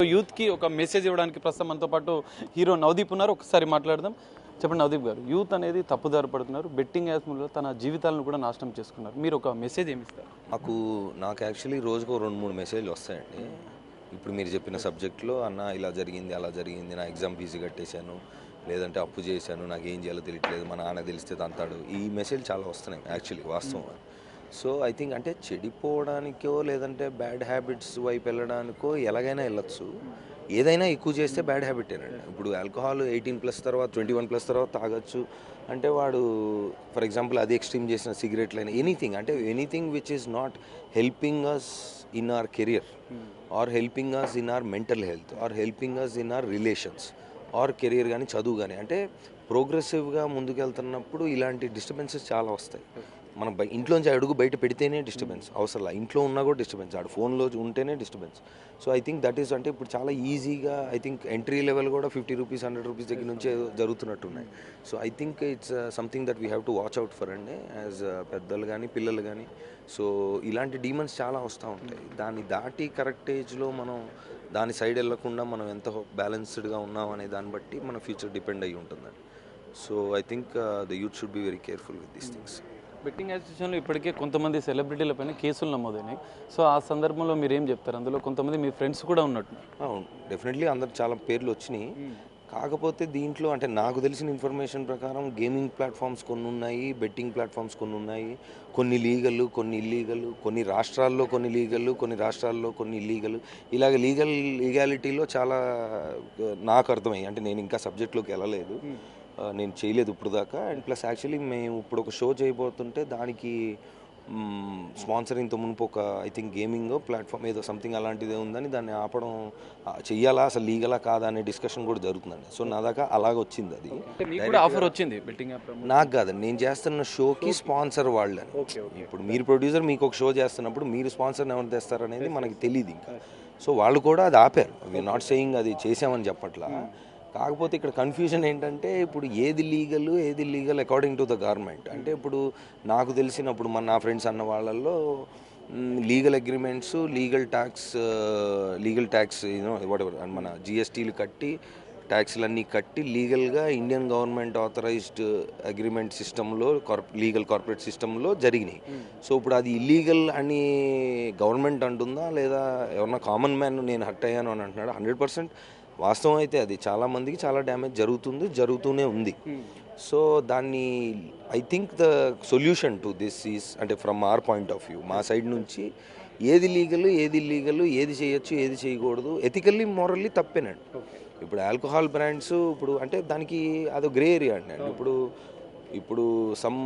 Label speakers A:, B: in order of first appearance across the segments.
A: యూత్కి ఒక మెసేజ్ ఇవ్వడానికి ప్రస్తుతం మనతో పాటు హీరో నవదీప్ ఉన్నారు. ఒకసారి మాట్లాడదాం. చెప్పండి నవదీప్ గారు, యూత్ అనేది తప్పుదారి పడుతున్నారు, బెట్టింగ్ యాప్స్లో తన జీవితాలను కూడా నాశనం చేసుకున్నారు. మీరు ఒక మెసేజ్ ఏమి ఇస్తారు?
B: నాకు యాక్చువల్లీ రోజుకు 2-3 మెసేజ్లు వస్తాయండి. ఇప్పుడు మీరు చెప్పిన సబ్జెక్ట్లో అన్న ఇలా జరిగింది, అలా జరిగింది, నా ఎగ్జామ్ ఫీజు కట్టేశాను, లేదంటే అప్పు చేశాను, నాకు ఏం చేయాలో తెలియట్లేదు, మా నాన్న తెలిస్తే తంతాడు, ఈ మెసేజ్ చాలా వస్తున్నాయి యాక్చువల్లీ వాస్తవం. సో ఐ థింక్ అంటే చెడిపోవడానికో లేదంటే బ్యాడ్ హ్యాబిట్స్ వైపు వెళ్ళడానికో ఎలాగైనా వెళ్ళొచ్చు. ఏదైనా ఎక్కువ చేస్తే బ్యాడ్ హ్యాబిటేనండి. ఇప్పుడు ఆల్కహాల్ 18+ తర్వాత 21+ తర్వాత తాగొచ్చు అంటే వాడు ఫర్ ఎగ్జాంపుల్ అది ఎక్స్ట్రీమ్ చేసిన సిగరెట్లు అయినా ఎనీథింగ్ అంటే anything which is not helping us in our career or helping us in our mental health or helping us in our relations or career కానీ చదువు కానీ అంటే ప్రోగ్రెసివ్గా ముందుకెళ్తున్నప్పుడు ఇలాంటి డిస్టర్బెన్సెస్ చాలా వస్తాయి. మనం ఇంట్లోంచి అడుగు బయట పెడితేనే డిస్టర్బెన్స్ అవసరం, ఇంట్లో ఉన్నా కూడా డిస్టర్బెన్స్, ఆడు ఫోన్లో ఉంటేనే disturbance. So I think that is అంటే ఇప్పుడు చాలా ఈజీగా ఐ థింక్ ఎంట్రీ లెవెల్ కూడా 50 రూపీస్ 100 రూపీస్ దగ్గర నుంచే జరుగుతున్నట్టున్నాయి. So I think it's something that we have to watch out for అండి యాజ్ పెద్దలు కానీ పిల్లలు కానీ. సో ఇలాంటి డీమన్స్ చాలా వస్తూ ఉంటాయి. దాన్ని దాటి కరెక్ట్ ఏజ్లో మనం దాని సైడ్ వెళ్ళకుండా మనం ఎంత బ్యాలెన్స్డ్గా ఉన్నాం అనే దాన్ని బట్టి మన ఫ్యూచర్ డిపెండ్ అయ్యి ఉంటుందండి. So I think the youth should be very careful with these things.
A: Betting యాప్స్లో ఇప్పటికే కొంతమంది సెలబ్రిటీల పైన కేసులు నమోదైనాయి. సో ఆ సందర్భంలో మీరు ఏం చెప్తారు? అందులో కొంతమంది మీ ఫ్రెండ్స్ కూడా ఉన్నట్టు.
B: అవును, డెఫినెట్లీ అందరు చాలా పేర్లు వచ్చినాయి. కాకపోతే దీంట్లో అంటే నాకు తెలిసిన ఇన్ఫర్మేషన్ ప్రకారం గేమింగ్ ప్లాట్ఫామ్స్ కొన్ని ఉన్నాయి, బెట్టింగ్ ప్లాట్ఫామ్స్ కొన్ని ఉన్నాయి, కొన్ని లీగల్ కొన్ని ఇల్లీగల్, కొన్ని రాష్ట్రాల్లో కొన్ని లీగల్ కొన్ని రాష్ట్రాల్లో కొన్ని ఇల్లీగల్. ఇలాగ లీగాలిటీలో చాలా నాకు అర్థమయ్యి అంటే నేను ఇంకా సబ్జెక్ట్లోకి వెళ్ళలేదు, నేను చేయలేదు ఇప్పుడు దాకా. అండ్ ప్లస్ యాక్చువల్లీ మేము ఇప్పుడు ఒక షో చేయబోతుంటే దానికి స్పాన్సరింగ్తో మునుపు ఒక ఐ థింక్ గేమింగ్ ప్లాట్ఫామ్ ఏదో సంథింగ్ అలాంటిదే ఉందని దాన్ని ఆపడం చెయ్యాలా అసలు లీగలా కాదా అనే డిస్కషన్ కూడా జరుగుతుందండి. సో నా దాకా అలాగ వచ్చింది. అది
A: ఆఫర్ వచ్చింది బెట్టింగ్ యాప్
B: నాకు కాదండి, నేను చేస్తున్న షోకి స్పాన్సర్ వాళ్ళని. ఇప్పుడు మీరు ప్రొడ్యూసర్ మీకు ఒక షో చేస్తున్నప్పుడు మీరు స్పాన్సర్ని ఎవరు తెస్తారనేది మనకి తెలియదు ఇంకా. సో వాళ్ళు కూడా అది ఆపారు. వీఆర్ నాట్ సేయింగ్ అది చేసామని చెప్పట్లా. కాకపోతే ఇక్కడ కన్ఫ్యూజన్ ఏంటంటే ఇప్పుడు ఏది legal according to the government. అంటే ఇప్పుడు నాకు తెలిసినప్పుడు నా ఫ్రెండ్స్ అన్న వాళ్ళల్లో legal agreements legal tax what ever మన జిఎస్టీలు కట్టి ట్యాక్స్లన్నీ కట్టి లీగల్గా ఇండియన్ గవర్నమెంట్ ఆథరైజ్డ్ అగ్రిమెంట్ సిస్టంలో లీగల్ కార్పొరేట్ సిస్టంలో జరిగినాయి. సో ఇప్పుడు అది ఇల్లీగల్ అని గవర్నమెంట్ అంటుందా లేదా ఎవరన్నా కామన్ మ్యాన్ నేను హర్ట్ అయ్యాను అని అంటున్నాడు? 100% వాస్తవం అయితే అది చాలామందికి చాలా డ్యామేజ్ జరుగుతూనే ఉంది. సో దాన్ని I think the solution to this is అంటే from our point of view మా సైడ్ నుంచి ఏది లీగల్ ఏది ఇల్లీగల్, ఏది చేయొచ్చు ఏది చేయకూడదు, ఎథికల్లీ మోరల్లీ తప్పేనండి. ఇప్పుడు ఆల్కహాల్ బ్రాండ్స్ ఇప్పుడు అంటే దానికి అదో గ్రే ఏరియా అండి. ఇప్పుడు సమ్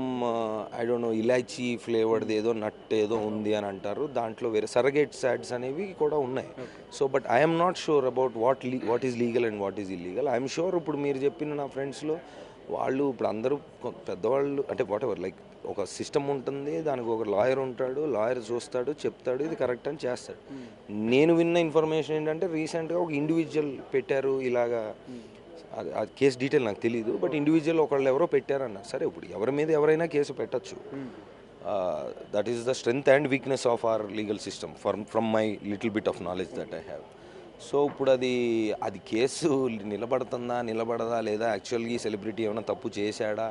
B: ఐ డోంట్ నో ఇలాచీ ఫ్లేవర్ది ఏదో నట్ ఏదో ఉంది అని అంటారు, దాంట్లో వేరే సరగేట్ యాడ్స్ అనేవి కూడా ఉన్నాయి. So but I'm not sure about what is legal and what is illegal. I'm sure ఇప్పుడు మీరు చెప్పిన నా ఫ్రెండ్స్లో వాళ్ళు ఇప్పుడు అందరూ పెద్దవాళ్ళు అంటే వాట్ ఎవర్ లైక్ ఒక సిస్టమ్ ఉంటుంది, దానికి ఒక లాయర్ ఉంటాడు, లాయర్ చూస్తాడు చెప్తాడు ఇది కరెక్ట్ అని చేస్తాడు. నేను విన్న ఇన్ఫర్మేషన్ ఏంటంటే రీసెంట్గా ఒక ఇండివిజువల్ పెట్టారు ఇలాగా, ఆ కేసు డీటెయిల్ నాకు తెలియదు, బట్ ఇండివిజువల్ ఒకళ్ళు ఎవరో పెట్టారన్నారు. సరే ఇప్పుడు ఎవరి మీద ఎవరైనా కేసు పెట్టచ్చు. That is the strength and weakness of our legal system from my little bit of knowledge that I have. So ఇప్పుడు అది కేసు నిలబడదా లేదా యాక్చువల్గా సెలబ్రిటీ ఏమైనా తప్పు చేశాడా,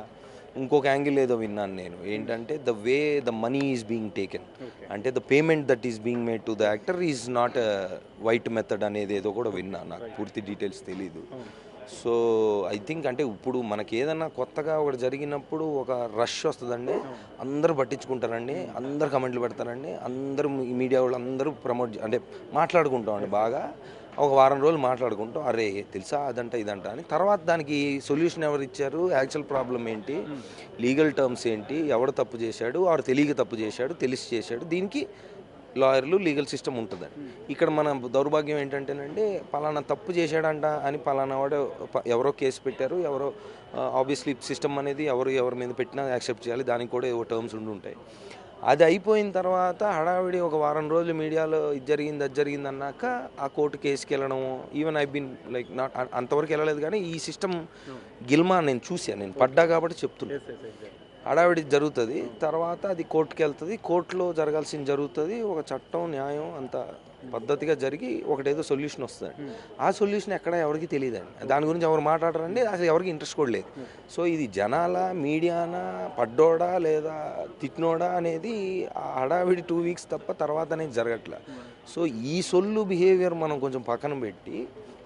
B: ఇంకొక యాంగిల్ ఏదో విన్నాను నేను ఏంటంటే the way the money is being taken అంటే the payment that is being made to the actor is not white method అనేది ఏదో కూడా విన్నాను, నాకు పూర్తి డీటెయిల్స్ తెలీదు. సో ఐ థింక్ అంటే ఇప్పుడు మనకి ఏదన్నా కొత్తగా ఒకటి జరిగినప్పుడు ఒక రష్ వస్తుందండి, అందరూ పట్టించుకుంటారండి, అందరు కమెంట్లు పెడతారండి, అందరూ మీడియా వాళ్ళు అందరూ ప్రమోట్ అంటే మాట్లాడుకుంటామండి బాగా, ఒక వారం రోజులు మాట్లాడుకుంటాం అరే తెలుసా అదంట ఇదంట అని. తర్వాత దానికి సొల్యూషన్ ఎవరు ఇచ్చారు, యాక్చువల్ ప్రాబ్లం ఏంటి, లీగల్ టర్మ్స్ ఏంటి, ఎవడు తప్పు చేశాడు, వాడు తెలియక తప్పు చేశాడు తెలిసి చేశాడు, దీనికి లాయర్లు లీగల్ సిస్టమ్ ఉంటుందండి. ఇక్కడ మన దౌర్భాగ్యం ఏంటంటేనండి పలానా తప్పు చేశాడంట అని పలానా వాడు ఎవరో కేసు పెట్టారు, ఎవరో ఆబ్వియస్లీ సిస్టమ్ అనేది ఎవరి మీద పెట్టినా యాక్సెప్ట్ చేయాలి, దానికి కూడా ఏవో టర్మ్స్ ఉంటాయి. అది అయిపోయిన తర్వాత హడావిడి ఒక వారం రోజులు మీడియాలో ఇది జరిగింది అన్నాక ఆ కోర్టు కేసుకి వెళ్ళడము, even I been like not అంతవరకు వెళ్ళలేదు కానీ ఈ సిస్టమ్ గిల్మా నేను చూశాను, నేను పడ్డా కాబట్టి చెప్తున్నాను. హడావిడి జరుగుతుంది, తర్వాత అది కోర్టుకి వెళ్తుంది, కోర్టులో జరగాల్సింది జరుగుతుంది, ఒక చట్టం న్యాయం అంత పద్ధతిగా జరిగి ఒకటేదో సొల్యూషన్ వస్తుంది. ఆ సొల్యూషన్ ఎక్కడ ఎవరికి తెలియదండి, దాని గురించి ఎవరు మాట్లాడరండి, అసలు ఎవరికి ఇంట్రెస్ట్ కూడా లేదు. సో ఇది జనాల మీడియానా పడ్డోడా లేదా తిట్టినోడా అనేది ఆ హడావిడి 2 వీక్స్ తప్ప తర్వాత అనేది జరగట్లే. సో ఈ సొల్లు బిహేవియర్ మనం కొంచెం పక్కన పెట్టి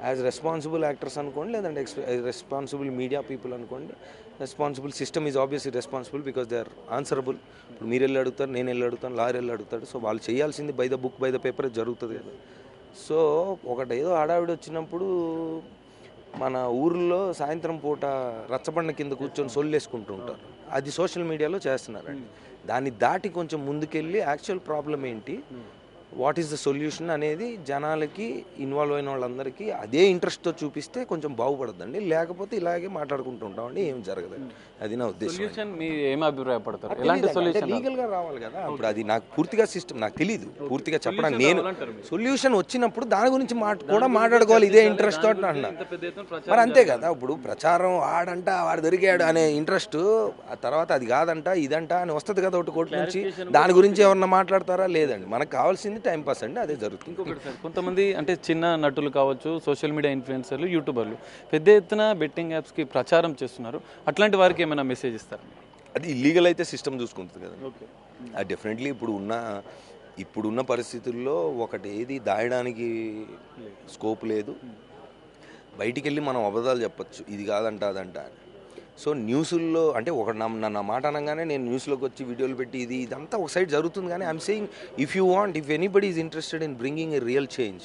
B: యాజ్ రెస్పాన్సిబుల్ యాక్టర్స్ అనుకోండి, లేదంటే రెస్పాన్సిబుల్ మీడియా పీపుల్ అనుకోండి, responsible system is obviously responsible because they are answerable. ఇప్పుడు మీరు వెళ్ళి అడుగుతారు, నేను వెళ్ళి అడుగుతాను, లాయర్ వెళ్ళి అడుగుతాడు. సో వాళ్ళు చేయాల్సింది by the book by the paper జరుగుతుంది కదా. సో ఒకటేదో హడావిడి వచ్చినప్పుడు మన ఊర్లో సాయంత్రం పూట రచ్చబండ కింద కూర్చొని సొల్లేసుకుంటూ ఉంటారు, అది సోషల్ మీడియాలో చేస్తున్నారండి. దాన్ని దాటి కొంచెం ముందుకెళ్ళి యాక్చువల్ ప్రాబ్లం ఏంటి, వాట్ ఈస్ ద సొల్యూషన్ అనేది జనాలకి ఇన్వాల్వ్ అయిన వాళ్ళందరికీ అదే ఇంట్రెస్ట్తో చూపిస్తే కొంచెం బాగుపడద్దండి. లేకపోతే ఇలాగే మాట్లాడుకుంటూ ఉంటామండి, ఏం జరగదండి. అది నా ఉద్దేశం.
A: సొల్యూషన్ మీ ఏం అభిప్రాయపడతారు, ఎలాంటి సొల్యూషన్?
B: లీగల్గా రావాలి కదా. ఇప్పుడు అది నాకు పూర్తిగా సిస్టమ్ నాకు తెలియదు పూర్తిగా చెప్పడానికి. నేను సొల్యూషన్ వచ్చినప్పుడు దాని గురించి కూడా మాట్లాడుకోవాలి, ఇదే ఇంట్రెస్ట్ తోటి అన్నా. మరి అంతే కదా, ఇప్పుడు ప్రచారం ఆడంట వాడు దొరికాడు అనే ఇంట్రెస్ట్, ఆ తర్వాత అది కాదంట ఇదంట అని వస్తుంది కదా ఒకటి కోర్టు నుంచి. దాని గురించి ఎవరన్నా మాట్లాడతారా? లేదండి. మనకు కావాల్సింది టైం పాస్ అండి, అదే జరుగుతుంది.
A: ఇంకొకటి సార్, కొంతమంది అంటే చిన్న నటులు కావచ్చు, సోషల్ మీడియా ఇన్ఫ్లుయెన్సర్లు, యూట్యూబర్లు పెద్ద ఎత్తున బెట్టింగ్ యాప్స్కి ప్రచారం చేస్తున్నారు. అట్లాంటి వారికి ఏమైనా మెసేజ్ ఇస్తారు?
B: అది ఇల్లీగల్ అయితే సిస్టమ్ చూసుకుంటుంది కదా. అది డెఫినెట్లీ ఇప్పుడున్న పరిస్థితుల్లో ఒకటి ఏది దాయడానికి స్కోప్ లేదు. బయటికి వెళ్ళి మనం అబద్ధాలు చెప్పచ్చు, ఇది కాదంట అదంట అని. సో న్యూస్ల్లో అంటే ఒక నా మాట అనగానే నేను న్యూస్లోకి వచ్చి వీడియోలు పెట్టి ఇదంతా ఒక సైడ్ జరుగుతుంది. కానీ I'm saying if anybody is interested in bringing a real change,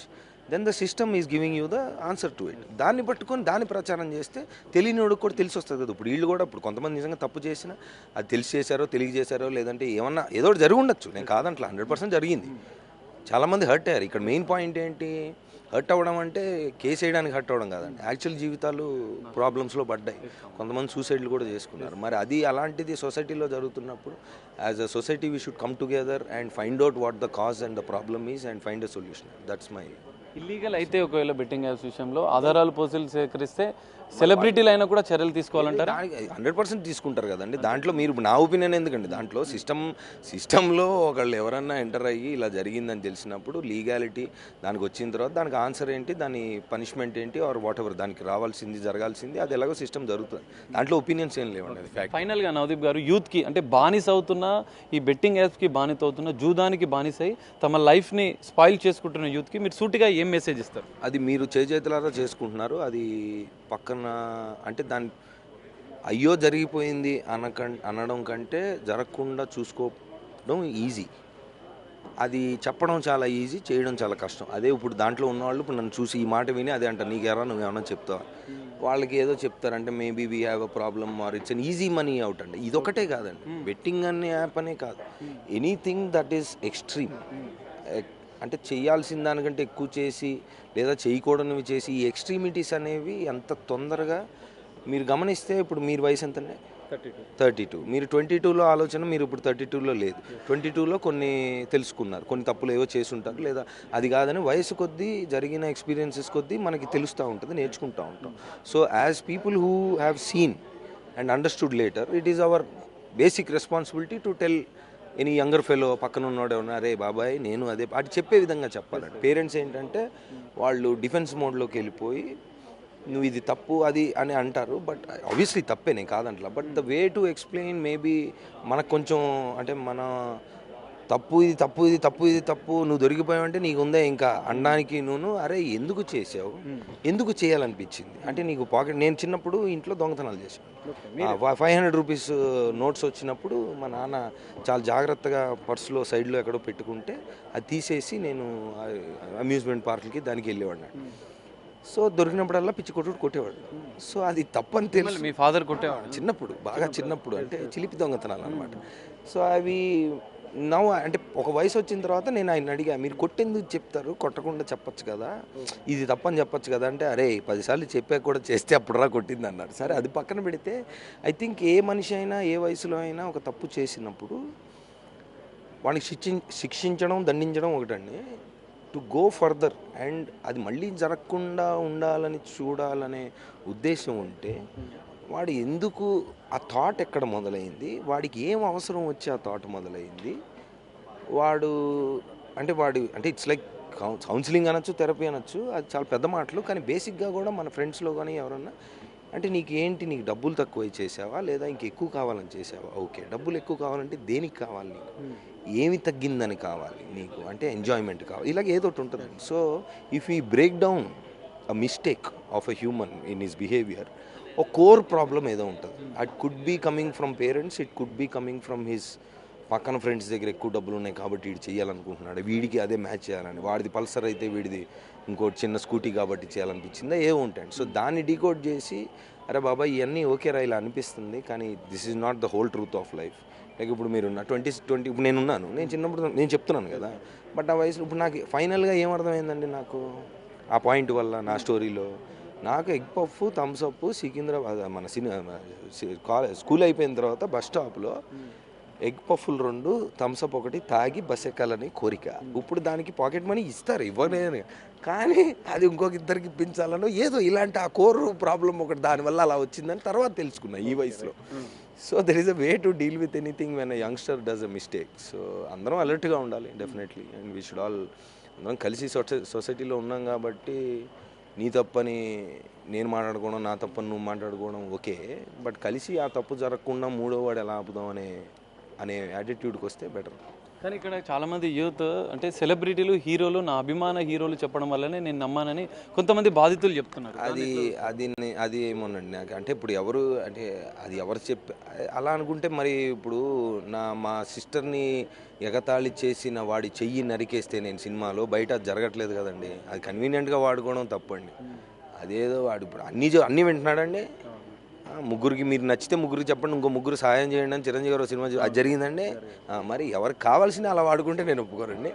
B: then the system is giving you the answer to it. దాన్ని పట్టుకొని దాన్ని ప్రచారం చేస్తే తెలియనివాడికి కూడా తెలిసి వస్తుంది కదా. ఇప్పుడు వీళ్ళు కూడా ఇప్పుడు కొంతమంది నిజంగా తప్పు చేసినా అది తెలిసి చేశారో తెలియజేశారో లేదంటే ఏమన్నా ఏదో ఒకటి జరిగి ఉండొచ్చు, నేను కాదంట్లా, 100% జరిగింది. చాలామంది హర్ట్ అయ్యారు. ఇక్కడ మెయిన్ పాయింట్ ఏంటి, హర్ట్ అవ్వడం అంటే కేసు వేయడానికి హర్ట్ అవ్వడం కాదండి, యాక్చువల్ జీవితాలు ప్రాబ్లమ్స్లో పడ్డాయి, కొంతమంది సూసైడ్లు కూడా చేసుకున్నారు. మరి అది అలాంటిది సొసైటీలో జరుగుతున్నప్పుడు as a society we should come together and find out what the cause and the problem is and find a solution. That's my.
A: Illegal అయితే ఒకవేళ బెట్టింగ్ యాప్స్ విషయంలో ఆధారాలు పోస్టులు సేకరిస్తే సెలబ్రిటీలు అయినా కూడా చర్యలు తీసుకోవాలంటారా?
B: 100% తీసుకుంటారు కదండి. దాంట్లో మీరు నా ఒపీనియన్ ఎందుకండి, దాంట్లో సిస్టంలో ఒకళ్ళు ఎవరన్నా ఎంటర్ అయ్యి ఇలా జరిగిందని తెలిసినప్పుడు లీగాలిటీ దానికి వచ్చిన తర్వాత దానికి ఆన్సర్ ఏంటి, దాని పనిష్మెంట్ ఏంటి ఆర్ వాట్ ఎవర్, దానికి రావాల్సింది జరగాల్సింది అది ఎలాగో సిస్టమ్ జరుగుతుంది. దాంట్లో ఒపీనియన్స్ ఏం లేవండి, అది ఫ్యాక్ట్.
A: ఫైనల్గా నవదీప్ గారు, యూత్కి అంటే బానిస అవుతున్న ఈ బెట్టింగ్ యాప్స్కి బానిస అవుతున్న, జూదానికి బానిసై తమ లైఫ్ని స్పాయిల్ చేసుకుంటున్న యూత్కి మీరు సూటిగా ఏం మెసేజ్ ఇస్తారు?
B: అది మీరు చేతులారా చేసుకుంటున్నారు. అది పక్కన అంటే దాని అయ్యో జరిగిపోయింది అనడం కంటే జరగకుండా చూసుకోవడం ఈజీ. అది చెప్పడం చాలా ఈజీ, చేయడం చాలా కష్టం. అదే ఇప్పుడు దాంట్లో ఉన్నవాళ్ళు ఇప్పుడు నన్ను చూసి ఈ మాట విని అదే అంటారు, నీకెవరా నువ్వేమన్నా చెప్తావా, వాళ్ళకి ఏదో చెప్తారంటే maybe we have a problem or it's an easy money out అండి. ఇదొకటే కాదండి, బెట్టింగ్ అనే యాప్ అనే కాదు, ఎనీథింగ్ దట్ ఈస్ ఎక్స్ట్రీమ్, అంటే చేయాల్సిన దానికంటే ఎక్కువ చేసి లేదా చేయకూడనివి చేసి ఈ ఎక్స్ట్రీమిటీస్ అనేవి ఎంత తొందరగా మీరు గమనిస్తే, ఇప్పుడు మీరు వయసు ఎంతండి? 32. మీరు 22లో ఆలోచన మీరు ఇప్పుడు 32లో లేదు. 22లో కొన్ని తెలుసుకున్నారు, కొన్ని తప్పులు ఏవో చేసి ఉంటారు, లేదా అది కాదని వయసు కొద్దీ జరిగిన ఎక్స్పీరియన్సెస్ కొద్దీ మనకి తెలుస్తూ ఉంటుంది, నేర్చుకుంటూ ఉంటాం. So as people who have seen and understood later, it is our basic responsibility to tell any younger fellow, పక్కన ఉన్నవాడు ఏమన్నా అరే బాబాయ్ నేను అదే అది చెప్పే విధంగా చెప్పాలండి. పేరెంట్స్ ఏంటంటే వాళ్ళు డిఫెన్స్ మోడ్లోకి వెళ్ళిపోయి నువ్వు ఇది తప్పు అది అని అంటారు, బట్ ఆబ్వియస్లీ తప్పే, నేను కాదంటలా. But the way to explain maybe మనకు కొంచెం అంటే మన తప్పు ఇది తప్పు ఇది తప్పు ఇది తప్పు నువ్వు దొరికిపోయావంటే నీకు ఉందే ఇంకా అనడానికి, నువ్వు అరే ఎందుకు చేసావు, ఎందుకు చేయాలనిపించింది అంటే నీకు పాకెట్. నేను చిన్నప్పుడు ఇంట్లో దొంగతనాలు చేశాను. 500 రూపీస్ నోట్స్ వచ్చినప్పుడు మా నాన్న చాలా జాగ్రత్తగా పర్సులో సైడ్లో ఎక్కడో పెట్టుకుంటే అది తీసేసి నేను అమ్యూజ్మెంట్ పార్క్లకి దానికి వెళ్ళేవాడిని. సో దొరికినప్పుడల్లా పిచ్చి కొట్టేవాడు. సో అది తప్పని తెలుసు.
A: మీ ఫాదర్ కొట్టేవాడు
B: చిన్నప్పుడు, బాగా చిన్నప్పుడు, అంటే చిలిపి దొంగతనాలు అనమాట. సో అవి నవ్వు అంటే ఒక వయసు వచ్చిన తర్వాత నేను ఆయన అడిగా, మీరు కొట్టేందుకు చెప్తారు, కొట్టకుండా చెప్పచ్చు కదా, ఇది తప్పని చెప్పచ్చు కదా అంటే, అరే 10 సార్లు చెప్పాక కూడా చేస్తే అప్పుడురా కొట్టింది అన్నారు. సరే అది పక్కన పెడితే ఐ థింక్ ఏ మనిషి అయినా ఏ వయసులో అయినా ఒక తప్పు చేసినప్పుడు వాడికి శిక్షించడం దండించడం ఒకటండి, టు గో ఫర్దర్ అండ్ అది మళ్ళీ జరగకుండా ఉండాలని చూడాలనే ఉద్దేశం ఉంటే వాడు ఎందుకు ఆ థాట్ ఎక్కడ మొదలైంది, వాడికి ఏం అవసరం వచ్చి ఆ థాట్ మొదలైంది, వాడు అంటే ఇట్స్ లైక్ కౌన్సిలింగ్ అనొచ్చు, థెరపీ అనొచ్చు, అది చాలా పెద్ద మాటలు. కానీ బేసిక్గా కూడా మన ఫ్రెండ్స్లో కానీ ఎవరన్నా అంటే నీకు డబ్బులు తక్కువ చేసావా లేదా ఇంకెక్కువ కావాలని చేసావా? ఓకే, డబ్బులు ఎక్కువ కావాలంటే దేనికి కావాలి నీకు? ఏమి తగ్గిందని కావాలి నీకు? అంటే ఎంజాయ్మెంట్ కావాలి, ఇలాగ ఏదో ఒకటి ఉంటుంది. So if he break down a mistake of a human in his behaviour, ఒక కోర్ ప్రాబ్లం ఏదో ఉంటుంది. It could be coming from parents, it could be coming from his పక్కన ఫ్రెండ్స్ దగ్గర ఎక్కువ డబ్బులు ఉన్నాయి కాబట్టి వీడు చేయాలనుకుంటున్నాడు, వీడికి అదే మ్యాచ్ చేయాలని, వాడిది పల్సర్ అయితే వీడిది ఇంకోటి చిన్న స్కూటీ కాబట్టి చేయాలనిపించిందా, ఏవో ఉంటాయండి. సో దాన్ని డీకోడ్ చేసి అరే బాబా ఇవన్నీ ఓకే రా ఇలా అనిపిస్తుంది, కానీ this is not the whole truth of life. Like ఇప్పుడు మీరున్న 20 ఇప్పుడు నేను చిన్నప్పుడు నేను చెప్తున్నాను కదా, బట్ ఆ వయసులో ఇప్పుడు నాకు ఫైనల్గా ఏమర్థమైందండి, నాకు ఆ పాయింట్ వల్ల నా స్టోరీలో నాకు egg puff, thumbs up, Secunderabad మన స్కూల్ అయిపోయిన తర్వాత బస్ స్టాప్లో ఎగ్ పఫ్లు 2, థమ్స్ అప్ 1 తాగి బస్ ఎక్కాలని కోరిక. ఇప్పుడు దానికి పాకెట్ మనీ ఇస్తారు, ఇవ్వలేదు, కానీ అది ఇంకొక ఇద్దరికి ఇప్పించాలనో ఏదో ఇలాంటి ఆ కోర్ ప్రాబ్లం ఒకటి దానివల్ల అలా వచ్చిందని తర్వాత తెలుసుకున్నా ఈ వయసులో. So there is a way to deal with anything when a youngster does a mistake. So అందరం అలర్ట్గా ఉండాలి definitely, and we should all అందరం కలిసి సొసైటీలో ఉన్నాం కాబట్టి నీ తప్పని నేను మాట్లాడుకోవడం, నా తప్పని నువ్వు మాట్లాడుకోవడం ఓకే, బట్ కలిసి ఆ తప్పు జరగకుండా మూడో వాడు ఎలా ఆపుదాం అనే యాటిట్యూడ్కి వస్తే బెటర్.
A: కానీ ఇక్కడ చాలామంది యూత్ అంటే సెలబ్రిటీలు, హీరోలు నా అభిమాన హీరోలు చెప్పడం వల్లనే నేను నమ్మానని కొంతమంది బాధితులు చెప్తున్నారు.
B: అది ఏమోనండి నాకు, అంటే ఇప్పుడు ఎవరు అంటే అది ఎవరు అలా అనుకుంటే మరి ఇప్పుడు మా సిస్టర్ని ఎగతాళి చేసిన వాడి చెయ్యి నరికేస్తే నేను సినిమాలో బయట అది జరగట్లేదు కదండి, అది కన్వీనియంట్గా వాడుకోవడం తప్పండి. అదేదో వాడు ఇప్పుడు అన్నీ వింటున్నాడండి. ముగ్గురికి మీరు నచ్చితే ముగ్గురికి చెప్పండి, ఇంకో ముగ్గురు సహాయం చేయండి అని చిరంజీవి గారు సినిమా అది జరిగిందండి. మరి ఎవరికి కావాల్సిన అలా వాడుకుంటే నేను ఒప్పుకోరండి.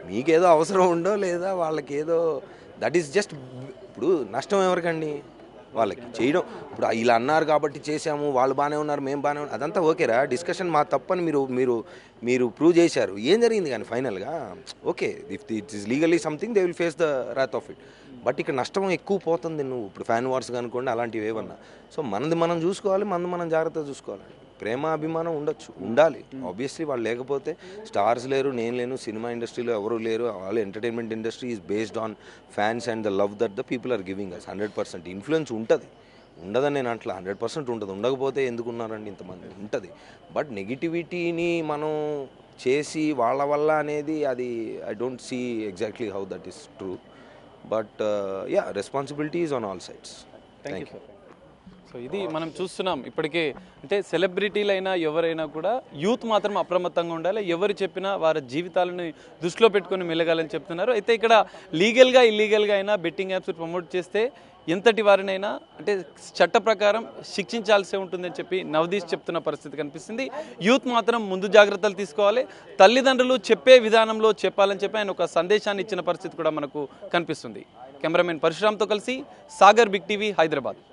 B: మీకేదో అవసరం ఉండో లేదా వాళ్ళకి ఏదో దట్ ఈస్ జస్ట్, ఇప్పుడు నష్టం ఎవరికండి, వాళ్ళకి చేయడం. ఇప్పుడు ఇలా అన్నారు కాబట్టి చేసాము, వాళ్ళు బాగానే ఉన్నారు, మేము బాగానే ఉన్నాం, అదంతా ఓకేరా, డిస్కషన్ మా తప్పని మీరు ప్రూవ్ చేశారు, ఏం జరిగింది కానీ ఫైనల్గా okay, if it is legally something they will face the Rath of it. But ఇక్కడ నష్టం ఎక్కువ పోతుంది, నువ్వు ఇప్పుడు ఫ్యాన్ వార్స్ కనుకోండి అలాంటివి ఏమన్నా. సో మనది మనం చూసుకోవాలి, మనం జాగ్రత్తగా చూసుకోవాలి. ప్రేమ అభిమానం ఉండాలి ఆబ్వియస్లీ. వాళ్ళు లేకపోతే స్టార్స్ లేరు, నేను లేను, సినిమా ఇండస్ట్రీలో ఎవరు లేరు. All entertainment industry is based on fans and the love that the people are giving us. 100% influence ఉంటుంది, ఉండదని నేను అట్లా 100% ఉంటుంది. ఉండకపోతే ఎందుకున్నారండి ఇంతమంది, ఉంటుంది. బట్ నెగిటివిటీని మనం చేసి వాళ్ళ వల్ల అనేది అది I don't see exactly how that is true. But yeah, responsibility is on all sides. Thank you.
A: So ఇది మనం చూస్తున్నాం ఇప్పటికే, అంటే సెలబ్రిటీలైనా ఎవరైనా కూడా యూత్ మాత్రం అప్రమత్తంగా ఉండాలి, ఎవరు చెప్పినా వారి జీవితాలను దృష్టిలో పెట్టుకొని మెలగాలని చెప్తున్నారు. అయితే ఇక్కడ లీగల్గా ఇల్లీగల్గా అయినా బెట్టింగ్ యాప్స్ ప్రమోట్ చేస్తే ఎంతటి వారినైనా అంటే చట్ట ప్రకారం శిక్షించాల్సి ఉంటుందని చెప్పి నవదీష్ చెప్తున్న పరిస్థితి కనిపిస్తుంది. యూత్ మాత్రం ముందు జాగ్రత్తలు తీసుకోవాలి, తల్లిదండ్రులు చెప్పే విధానంలో చెప్పాలని చెప్పి ఆయన ఒక సందేశాన్ని ఇచ్చిన పరిస్థితి కూడా మనకు కనిపిస్తుంది. కెమెరామెన్ పరశురామ్తో కలిసి సాగర్, బిగ్ టీవీ, హైదరాబాద్.